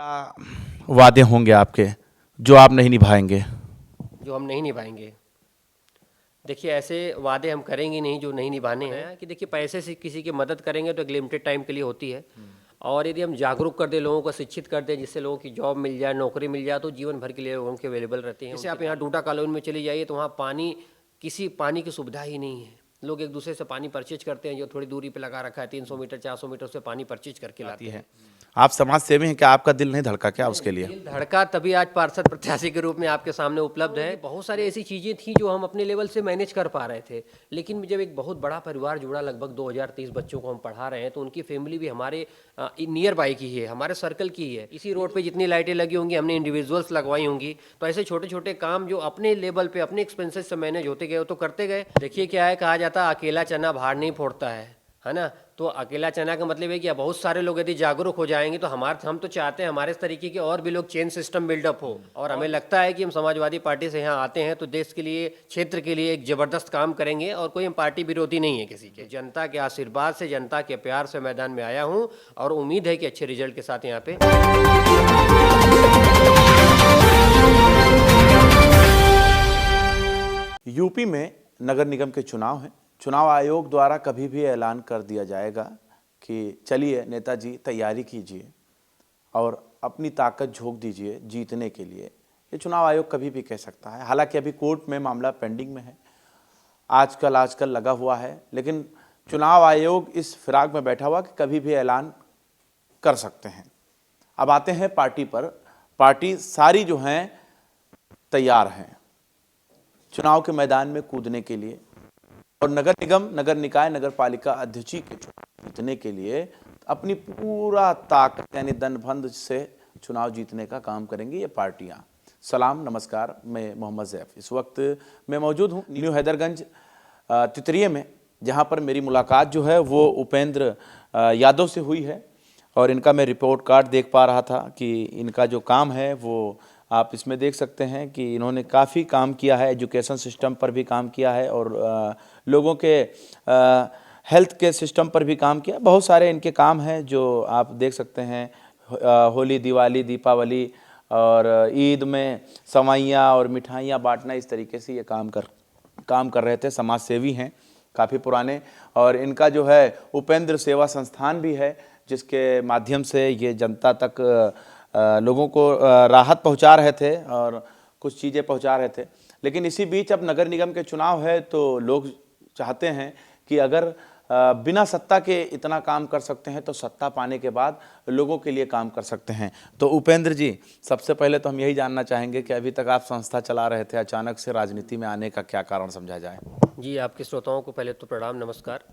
क्या वादे होंगे आपके जो आप नहीं निभाएंगे? जो हम नहीं निभाएंगे? देखिए, ऐसे वादे हम करेंगे नहीं जो नहीं निभाने हैं। कि देखिए, पैसे से किसी की मदद करेंगे तो एक लिमिटेड टाइम के लिए होती है। और यदि हम जागरूक कर दें, लोगों को शिक्षित कर दें, जिससे लोगों की जॉब मिल जाए, नौकरी मिल जाए, तो जीवन भर के लिए लोगों के अवेलेबल रहते हैं। जैसे आप यहाँ डूडा कॉलोनी में चली जाइए तो वहाँ पानी की सुविधा ही नहीं है। लोग एक दूसरे से पानी परचेज करते हैं, जो थोड़ी दूरी पे लगा रखा है, 300 मीटर 400 मीटर से पानी परचेज करके लाते हैं। आप समाज सेवी हैं, क्या आपका दिल नहीं धड़का क्या उसके लिए? दिल धड़का तभी आज पार्षद प्रत्याशी के रूप में आपके सामने उपलब्ध है। बहुत सारी ऐसी चीज़ें थी जो हम अपने लेवल से मैनेज कर पा रहे थे, लेकिन जब एक बहुत बड़ा परिवार जुड़ा, लगभग 2030 बच्चों को हम पढ़ा रहे हैं, तो उनकी फैमिली भी हमारे नियर बाई की है, हमारे सर्कल की ही है। इसी रोड पे जितनी लाइटें लगी होंगी हमने इंडिविजुअल्स लगवाई होंगी। तो ऐसे छोटे छोटे काम जो अपने लेवल पे अपने एक्सपेंसेस से मैनेज होते गए, वो तो करते गए। देखिए, क्या है, कहा जाता है अकेला चना भार नहीं फोड़ता है ना। तो अकेला चना का मतलब है कि बहुत सारे लोग यदि जागरूक हो जाएंगे तो हम तो चाहते हैं हमारे इस तरीके के और भी लोग चेन सिस्टम बिल्डअप हो। और हमें लगता है कि हम समाजवादी पार्टी से यहाँ आते हैं तो देश के लिए, क्षेत्र के लिए एक जबरदस्त काम करेंगे। और कोई हम पार्टी विरोधी नहीं है किसी के। जनता के आशीर्वाद से, जनता के प्यार से मैदान में आया हूँ और उम्मीद है कि अच्छे रिजल्ट के साथ यहाँ पे। यूपी में नगर निगम के चुनाव हैं। चुनाव आयोग द्वारा कभी भी ऐलान कर दिया जाएगा कि चलिए नेताजी तैयारी कीजिए और अपनी ताकत झोंक दीजिए जीतने के लिए। ये चुनाव आयोग कभी भी कह सकता है। हालांकि अभी कोर्ट में मामला पेंडिंग में है, आजकल लगा हुआ है, लेकिन चुनाव आयोग इस फिराक में बैठा हुआ कि कभी भी ऐलान कर सकते हैं। अब आते हैं पार्टी पर। पार्टी सारी जो हैं तैयार हैं चुनाव के मैदान में कूदने के लिए और नगर निगम, नगर निकाय, नगर पालिका अध्यक्ष के चुनाव जीतने के लिए अपनी पूरा ताकत यानी दनभंद से चुनाव जीतने का काम करेंगी ये पार्टियां। सलाम, नमस्कार, मैं मोहम्मद ज़ैफ। इस वक्त मैं मौजूद हूं न्यू हैदरगंज तितरिये में, जहां पर मेरी मुलाकात जो है वो उपेंद्र यादव से हुई है। और इनका मैं रिपोर्ट कार्ड देख पा रहा था कि इनका जो काम है वो आप इसमें देख सकते हैं कि इन्होंने काफ़ी काम किया है, एजुकेशन सिस्टम पर भी काम किया है और लोगों के हेल्थ के सिस्टम पर भी काम किया। बहुत सारे इनके काम हैं जो आप देख सकते हैं। होली, दिवाली, दीपावली और ईद में सवैयाँ और मिठाइयाँ बांटना, इस तरीके से ये काम कर रहे थे। समाज सेवी हैं काफ़ी पुराने। और इनका जो है उपेंद्र सेवा संस्थान भी है, जिसके माध्यम से ये जनता तक लोगों को राहत पहुंचा रहे थे और कुछ चीज़ें पहुंचा रहे थे। लेकिन इसी बीच अब नगर निगम के चुनाव है तो लोग चाहते हैं कि अगर बिना सत्ता के इतना काम कर सकते हैं तो सत्ता पाने के बाद लोगों के लिए काम कर सकते हैं। तो उपेंद्र जी, सबसे पहले तो हम यही जानना चाहेंगे कि अभी तक आप संस्था चला रहे थे, अचानक से राजनीति में आने का क्या कारण समझा जाए? जी, आपके श्रोताओं को पहले तो प्रणाम, नमस्कार।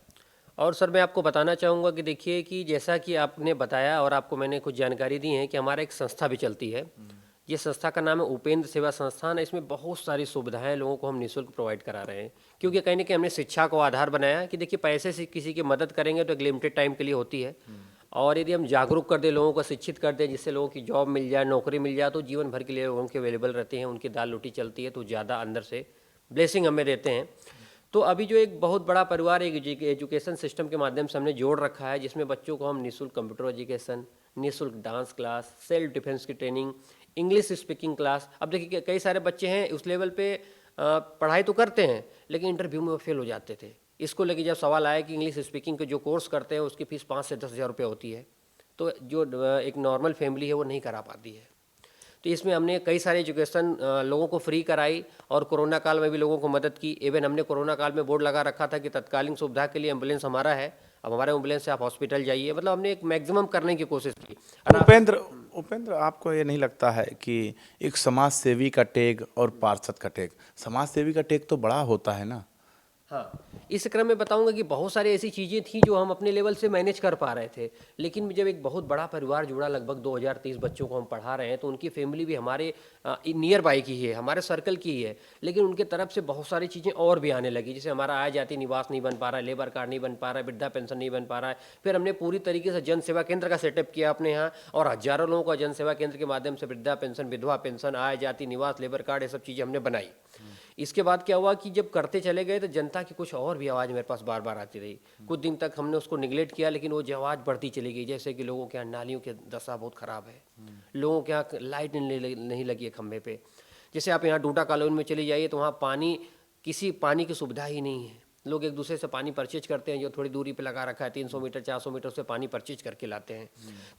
और सर, मैं आपको बताना चाहूँगा कि देखिए, कि जैसा कि आपने बताया और आपको मैंने कुछ जानकारी दी है कि हमारा एक संस्था भी चलती है। ये संस्था का नाम है उपेंद्र सेवा संस्थान। इसमें बहुत सारी सुविधाएं लोगों को हम निःशुल्क प्रोवाइड करा रहे हैं, क्योंकि कहीं ना कहीं हमने शिक्षा को आधार बनाया कि देखिए, पैसे से किसी की मदद करेंगे तो एक लिमिटेड टाइम के लिए होती है। और यदि हम जागरूक कर दें, लोगों को शिक्षित कर दें, जिससे लोगों की जॉब मिल जाए, नौकरी मिल जाए, तो जीवन भर के लिए लोगों के अवेलेबल रहते हैं, उनकी दाल रोटी चलती है, तो ज़्यादा अंदर से ब्लेसिंग हमें देते हैं। तो अभी जो एक बहुत बड़ा परिवार एक एजुकेशन सिस्टम के माध्यम से हमने जोड़ रखा है, जिसमें बच्चों को हम निःशुल्क कंप्यूटर एजुकेशन, निःशुल्क डांस क्लास, सेल्फ डिफेंस की ट्रेनिंग, इंग्लिश स्पीकिंग क्लास। अब देखिए, कई सारे बच्चे हैं उस लेवल पे पढ़ाई तो करते हैं, लेकिन इंटरव्यू में वो फेल हो जाते थे। इसको लेके जब सवाल आया कि इंग्लिश स्पीकिंग के जो कोर्स करते हैं उसकी फ़ीस 5 से 10 हज़ार रुपये होती है, तो जो एक नॉर्मल फैमिली है वो नहीं करा पाती है। तो इसमें हमने कई सारे एजुकेशन लोगों को फ्री कराई और कोरोना काल में भी लोगों को मदद की। इवन हमने कोरोना काल में बोर्ड लगा रखा था कि तत्कालीन सुविधा के लिए एम्बुलेंस हमारा है, अब हमारे एम्बुलेंस से आप हॉस्पिटल जाइए। मतलब हमने एक मैक्सिमम करने की कोशिश की। उपेंद्र, आपको ये नहीं लगता है कि एक समाज सेवी का टैग और पार्षद का टैग, समाज सेवी का टैग तो बड़ा होता है ना? हाँ, इस क्रम में बताऊंगा कि बहुत सारी ऐसी चीज़ें थी जो हम अपने लेवल से मैनेज कर पा रहे थे, लेकिन जब एक बहुत बड़ा परिवार जुड़ा, लगभग 2030 बच्चों को हम पढ़ा रहे हैं, तो उनकी फैमिली भी हमारे नियर बाई की है, हमारे सर्कल की ही है। लेकिन उनके तरफ से बहुत सारी चीज़ें और भी आने लगी, जैसे हमारा आय जाति निवास नहीं बन पा रहा है, लेबर कार्ड नहीं बन पा रहा है, वृद्धा पेंशन नहीं बन पा रहा है। फिर हमने पूरी तरीके से जन सेवा केंद्र का सेटअप किया अपने यहाँ, और हजारों लोगों का जन सेवा केंद्र के माध्यम से वृद्धा पेंशन, विधवा पेंशन, आय जाति निवास, लेबर कार्ड, ये सब चीज़ें हमने बनाई। इसके बाद क्या हुआ कि जब करते चले गए तो जनता की कुछ और भी आवाज़ मेरे पास बार बार आती रही। कुछ दिन तक हमने उसको निगलेक्ट किया, लेकिन वो जो आवाज़ बढ़ती चली गई, जैसे कि लोगों के यहाँ नालियों की दशा बहुत ख़राब है, लोगों के यहाँ लाइट नहीं लगी है खंभे पे। जैसे आप यहाँ डूडा कॉलोनी में चले जाइए तो वहाँ किसी पानी की सुविधा ही नहीं है। लोग एक दूसरे से पानी परचेज करते हैं, जो थोड़ी दूरी पे लगा रखा है, 300 मीटर 400 मीटर से पानी परचेज करके लाते हैं।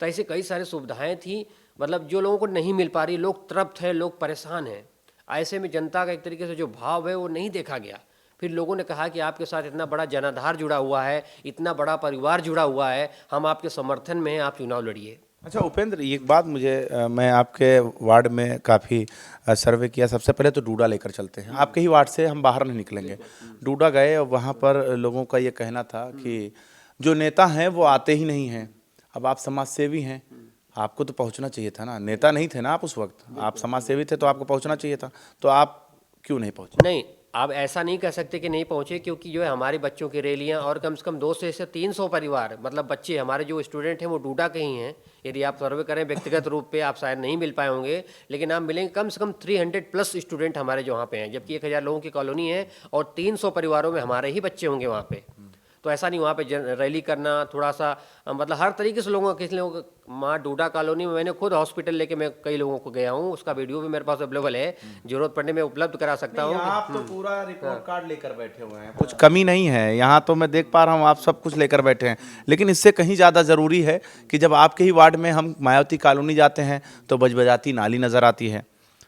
तो ऐसे कई सारी सुविधाएं थी, मतलब जो लोगों को नहीं मिल पा रही, लोग तृप्त है, लोग परेशान हैं। ऐसे में जनता का एक तरीके से जो भाव है वो नहीं देखा गया। फिर लोगों ने कहा कि आपके साथ इतना बड़ा जनाधार जुड़ा हुआ है, इतना बड़ा परिवार जुड़ा हुआ है, हम आपके समर्थन में हैं, आप चुनाव लड़िए। अच्छा उपेंद्र, एक बात मुझे मैं आपके वार्ड में काफ़ी सर्वे किया। सबसे पहले तो डूडा लेकर चलते हैं। आपके ही वार्ड से हम बाहर नहीं निकलेंगे। डूडा गए और वहाँ पर लोगों का ये कहना था कि जो नेता हैं वो आते ही नहीं हैं। अब आप समाज सेवी हैं, आपको तो पहुँचना चाहिए था ना। नेता नहीं थे ना आप उस वक्त, आप समाज सेवी थे, तो आपको पहुँचना चाहिए था। तो आप क्यों नहीं पहुँचे? नहीं, आप ऐसा नहीं कह सकते कि नहीं पहुंचे, क्योंकि जो है हमारे बच्चों की रैलियां और कम से कम 200 से 300 परिवार, मतलब बच्चे हमारे जो स्टूडेंट हैं वो डूडा के ही हैं। यदि आप सर्वे करें व्यक्तिगत रूप पे, आप शायद नहीं मिल पाए होंगे, लेकिन आप मिलेंगे कम से कम 300 प्लस स्टूडेंट हमारे जो वहाँ पे हैं, जबकि 1000 लोगों की कॉलोनी है और 300 परिवारों में हमारे ही बच्चे होंगे वहाँ पे। तो ऐसा नहीं, वहाँ पे रैली करना थोड़ा सा मतलब हर तरीके से लोगों किस लोगों माँ डूडा कॉलोनी में मैंने खुद हॉस्पिटल लेके मैं कई लोगों को गया हूँ, उसका वीडियो भी मेरे पास अवेलेबल है, जरूरत पड़ने में उपलब्ध करा सकता हूँ। आप तो पूरा रिपोर्ट कार्ड लेकर बैठे हुए हैं, कुछ कमी नहीं है। यहाँ तो मैं देख पा रहा हूँ आप सब कुछ लेकर बैठे हैं, लेकिन इससे कहीं ज़्यादा ज़रूरी है कि जब आपके ही वार्ड में हम मायावती कॉलोनी जाते हैं तो बजबजाती नाली नज़र आती है।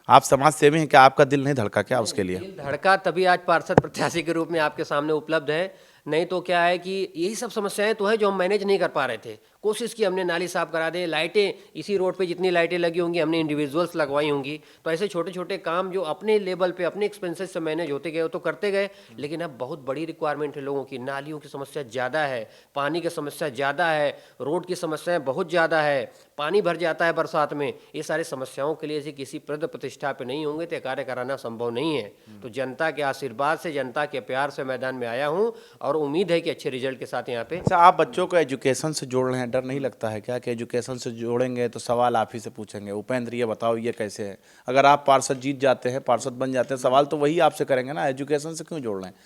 आप समाज सेवी हैं, क्या आपका दिल नहीं धड़का क्या उसके लिए? दिल धड़का तभी आज पार्षद प्रत्याशी के रूप में आपके सामने उपलब्ध है, नहीं तो क्या है कि यही सब समस्याएं तो है जो हम मैनेज नहीं कर पा रहे थे। कोशिश की हमने नाली साफ करा दे, लाइटें इसी रोड पे जितनी लाइटें लगी होंगी हमने इंडिविजुअल्स लगवाई होंगी। तो ऐसे छोटे छोटे काम जो अपने लेवल पे अपने एक्सपेंसेस से मैनेज होते गए वो तो करते गए, लेकिन अब बहुत बड़ी रिक्वायरमेंट है लोगों की। नालियों की समस्या ज़्यादा है, पानी की समस्या ज़्यादा है, रोड की समस्याएं बहुत ज़्यादा है, पानी भर जाता है बरसात में। ये सारी समस्याओं के लिए यदि किसी पद प्रतिष्ठा पे नहीं होंगे तो कार्य कराना संभव नहीं है। तो जनता के आशीर्वाद से, जनता के प्यार से मैदान में आया हूँ और उम्मीद है कि अच्छे रिजल्ट के साथ यहाँ पे। अच्छा, आप बच्चों को एजुकेशन से जोड़ रहे हैं, डर नहीं लगता है क्या कि एजुकेशन से जोड़ेंगे तो सवाल आप ही से पूछेंगे, उपेंद्र ये बताओ ये कैसे है? अगर आप पार्षद जीत जाते हैं, पार्षद बन जाते हैं, सवाल तो वही आपसे करेंगे ना, एजुकेशन से क्यों जोड़ रहे हैं?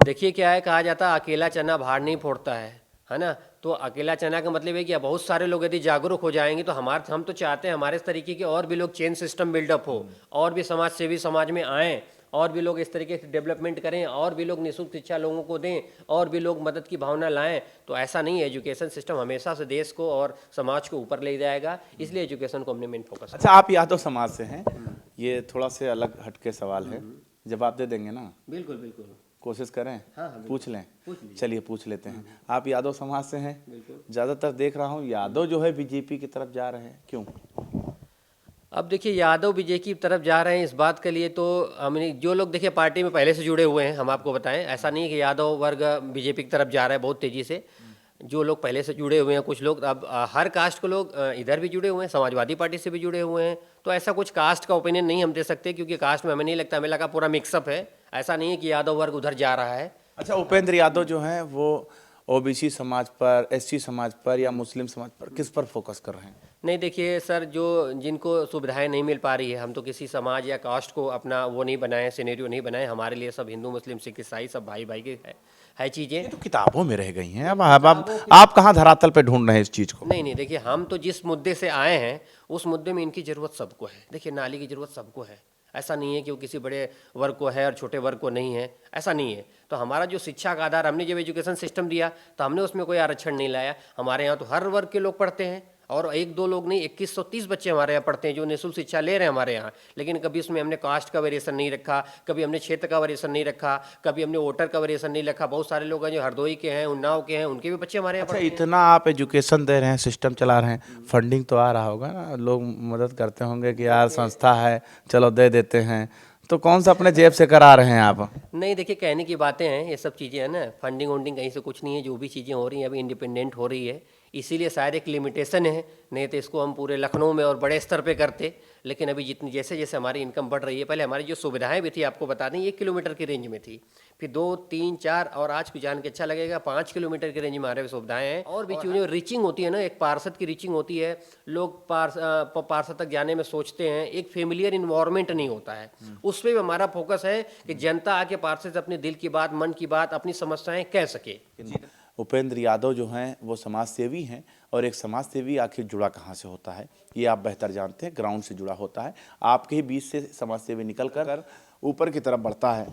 देखिए क्या है, कहा जाता है अकेला चना भार नहीं फोड़ता है ना। तो अकेला चना का मतलब है कि बहुत सारे लोग यदि जागरूक हो जाएंगे तो हम तो चाहते हैं हमारे इस तरीके के और भी लोग चेन सिस्टम बिल्डअप हो, और भी समाज सेवी समाज में आएँ, और भी लोग इस तरीके से डेवलपमेंट करें, और भी लोग निःशुल्क शिक्षा लोगों को दें, और भी लोग मदद की भावना लाएं। तो ऐसा नहीं है, एजुकेशन सिस्टम हमेशा से देश को और समाज को ऊपर ले जाएगा, इसलिए एजुकेशन को हमने मेन फोकस। अच्छा, आप यादव समाज से हैं, ये थोड़ा से अलग हटके सवाल है, जवाब दे देंगे ना? बिल्कुल बिल्कुल, कोशिश करें। हाँ, पूछ लें। चलिए पूछ लेते हैं। आप यादव समाज से हैं, ज़्यादातर देख रहा हूँ यादव जो है बीजेपी की तरफ जा रहे हैं, क्यों? अब देखिए, यादव बीजेपी की तरफ जा रहे हैं, इस बात के लिए तो हमने जो लोग देखिए पार्टी में पहले से जुड़े हुए हैं, हम आपको बताएं, ऐसा नहीं है कि यादव वर्ग बीजेपी की तरफ जा रहा है बहुत तेज़ी से। जो लोग पहले से जुड़े हुए हैं, कुछ लोग अब हर कास्ट को लोग इधर भी जुड़े हुए हैं, समाजवादी पार्टी से भी जुड़े हुए हैं। तो ऐसा कुछ कास्ट का ओपिनियन नहीं हम दे सकते, क्योंकि कास्ट में हमें नहीं लगता, हमें लगा पूरा मिक्सअप है। ऐसा नहीं है कि यादव वर्ग उधर जा रहा है। अच्छा, उपेंद्र यादव जो हैं वो ओबीसी समाज पर, एससी समाज पर या मुस्लिम समाज पर, किस पर फोकस कर रहे हैं? नहीं देखिए सर, जो जिनको सुविधाएं नहीं मिल पा रही है, हम तो किसी समाज या कास्ट को अपना वो नहीं बनाए, सिनेरियो नहीं बनाए। हमारे लिए सब हिंदू मुस्लिम सिख ईसाई सब भाई भाई के है चीज़ें। तो किताबों में रह गई हैं। अब आप कहाँ धरातल पे ढूंढ रहे हैं इस चीज़ को? नहीं देखिए, हम तो जिस मुद्दे से आए हैं उस मुद्दे में इनकी ज़रूरत सबको है। देखिए, नाली की ज़रूरत सबको है, ऐसा नहीं है कि वो किसी बड़े वर्ग को है और छोटे वर्ग को नहीं है, ऐसा नहीं है। तो हमारा जो शिक्षा का आधार, हमने जब एजुकेशन सिस्टम दिया तो हमने उसमें कोई आरक्षण नहीं लाया। हमारे यहाँ तो हर वर्ग के लोग पढ़ते हैं, और एक दो लोग नहीं, 2130 बच्चे हमारे यहाँ पढ़ते हैं जो निःशुल्क शिक्षा ले रहे हैं हमारे यहाँ। लेकिन कभी उसमें हमने कास्ट का वेरिएशन नहीं रखा, कभी हमने क्षेत्र का वेरिएशन नहीं रखा, कभी हमने वोटर का वेरिएशन नहीं रखा। बहुत सारे लोग हैं जो हरदोई के हैं, उन्नाव के हैं, उनके भी बच्चे हमारे यहाँ अच्छा, पढ़ते हैं। इतना आप एजुकेशन दे रहे हैं, सिस्टम चला रहे हैं, फंडिंग तो आ रहा होगा ना? लोग मदद करते होंगे कि यार संस्था है, चलो दे देते हैं, तो कौन सा अपने जेब से करा रहे हैं आप? नहीं देखिए, कहने की बातें हैं, ये सब चीज़ें हैं ना, फंडिंग वंडिंग कहीं से कुछ नहीं है। जो भी चीज़ें हो रही हैं अभी इंडिपेंडेंट हो रही है, इसीलिए शायद एक लिमिटेशन है, नहीं तो इसको हम पूरे लखनऊ में और बड़े स्तर पे करते। लेकिन अभी जितनी जैसे जैसे हमारी इनकम बढ़ रही है, पहले हमारी जो सुविधाएं भी थी आपको बता दें 1 किलोमीटर की रेंज में थी, फिर 2, 3, 4 और आज को जान के अच्छा लगेगा 5 किलोमीटर की रेंज में हमारे सुविधाएं हैं। और भी चीज़ें रीचिंग होती है ना, एक पार्षद की रीचिंग होती है, लोग पार्षद तक जाने में सोचते हैं, एक फेमिलियर इन्वायरमेंट नहीं होता है। उस पर भी हमारा फोकस है कि जनता आके पार्षद से अपने दिल की बात, मन की बात, अपनी समस्याएं कह सके। उपेंद्र यादव जो हैं वो समाज सेवी हैं, और एक समाज सेवी आखिर जुड़ा कहाँ से होता है ये आप बेहतर जानते हैं, ग्राउंड से जुड़ा होता है। आपके ही बीच से समाज सेवी निकल कर ऊपर की तरफ बढ़ता है।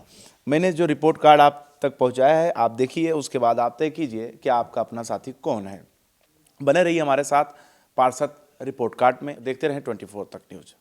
मैंने जो रिपोर्ट कार्ड आप तक पहुंचाया है आप देखिए, उसके बाद आप तय कीजिए कि आपका अपना साथी कौन है। बने रहिए हमारे साथ पार्षद रिपोर्ट कार्ड में, देखते रहें 24 तक न्यूज़।